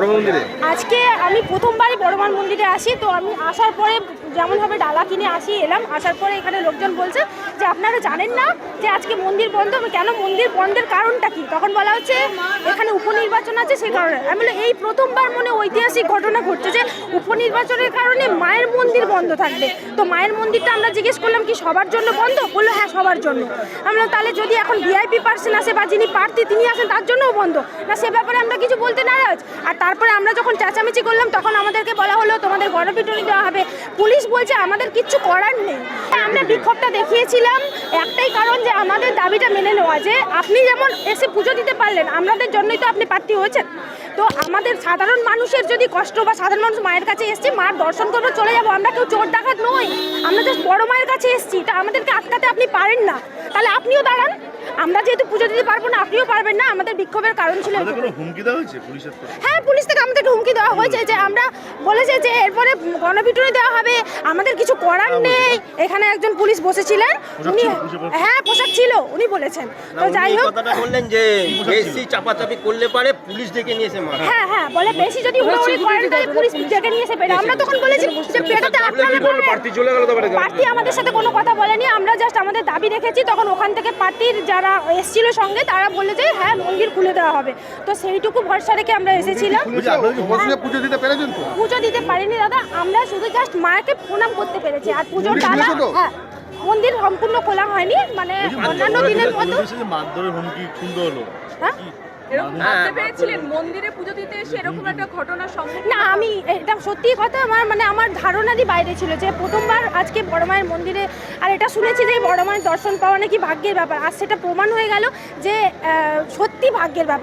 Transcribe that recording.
বড় মন্দিরে? আজকে আমি প্রথমবারই বড়মার মন্দিরে আসি। তো আমি আসার পরে যেমনভাবে ডালা কিনে এলাম, আসার পরে এখানে লোকজন বলছে যে আপনারা জানেন না যে আজকে মন্দির বন্ধ। আমি কেন মন্দির বন্ধের কারণটা কি? তখন বলা হচ্ছে এখানে উপনির্বাচন আছে সেই কারণে। আমি বলি এই প্রথমবার মনে ঐতিহাসিক ঘটনা ঘটছে যে উপনির্বাচনের কারণে মায়ের মন্দির বন্ধ থাকবে। তো মায়ের মন্দিরটা আমরা জিজ্ঞেস করলাম কি সবার জন্য বন্ধ? বললো হ্যাঁ সবার জন্য। আমরা তাহলে যদি এখন ভিআইপি পার্সন আসে বা যিনি প্রার্থী তিনি আসেন তার জন্যও বন্ধ না, সে ব্যাপারে আমরা কিছু বলতে নারাজ। আর তারপরে আমরা যখন চেঁচামেচি করলাম তখন আমাদেরকে বলা হলো তোমাদের গণপিটুনি দেওয়া হবে। পুলিশ বলছে আমাদের কিচ্ছু করার নেই। আমরা বিক্ষোভটা দেখিয়েছিলাম একটাই কারণ যে আমাদের দাবিটা মেনে নেওয়া, যে আপনি যেমন এসে পুজো দিতে পারলেন আমাদের জন্যই তো আপনি প্রার্থী হয়েছেন। তো আমাদের সাধারণ মানুষের যদি কষ্ট বা সাধারণ মানুষ মায়ের কাছে এসছি, মার দর্শন করবো চলে যাবো, আমরা কেউ চোর ডাকাত নই, আমরা জাস্ট বড় মায়ের কাছে এসছি। তা আমাদেরকে আটকাতে আপনি পারেন না, তাহলে আপনিও দাঁড়ান। আমরা যেহেতু পুজো দিতে পারবো না, আপনিও পারবেন না। আমাদের বিক্ষোভের কারণ ছিল হুমকি দেওয়া হয়েছে পুলিশের থেকে? হ্যাঁ, পুলিশ থেকে আমাদেরকে হুমকি দেওয়া হয়েছে যে আমরা বলেছে যে এরপরে গণপিটুনি দেওয়া হবে, আমাদের কিছু করার নেই। এখানে একজন পুলিশ বসেছিলেন, উনি হ্যাঁ পোশাক ছিল, উনি বলেছেন। তো যাই হোক কথাটা বললেন যে বেশি চাপাচাপি করলে পারে পুলিশ ডেকে নিয়েছে মা। হ্যাঁ হ্যাঁ বলে বেশি যদি হুড়োহুড়ি করেন তাহলে পুলিশ ডেকে নিয়ে এসে পেটা। আমরা তখন বলেছি যে পেটাতে আপনারা প্রার্থী চলে গেল তো পার্টি আমাদের সাথে কোনো কথা বলেনি, আমরা জাস্ট আমাদের দাবি রেখেছি। তখন ওখান থেকে পার্টির যারা এসেছিল সঙ্গে তারা বলে যে হ্যাঁ মন্দির খুলে দেওয়া হবে। তো সেইটুকু ভরসা রেখে আমরা এসেছিলাম। পুজো দিতে পেরেছেন তো? পুজো দিতে পারিনি দাদা, আমরা শুধু জাস্ট মাকে প্রণাম করতে পেরেছি। আর পুজোর ডালা হ্যাঁ মন্দির সম্পূর্ণ খোলা হয়নি, মানে অন্যান্য দিনের মতো। মারধরের হুমকি শুনতে হলো। হ্যাঁ এরকম ভাবতে পেরেছিলেন মন্দিরে পুজো দিতে এসে এরকম একটা ঘটনার সম্মুখীন? না, আমি এটা সত্যি কথা, আমার ধারণারই বাইরে ছিল যে প্রথমবার আজকে বড় মায়ের মন্দিরে। আর এটা শুনেছি যে বড় মায়ের দর্শন পাওয়া নাকি ভাগ্যের ব্যাপার, আর সেটা প্রমাণ হয়ে গেল যে সত্যি ভাগ্যের ব্যাপার।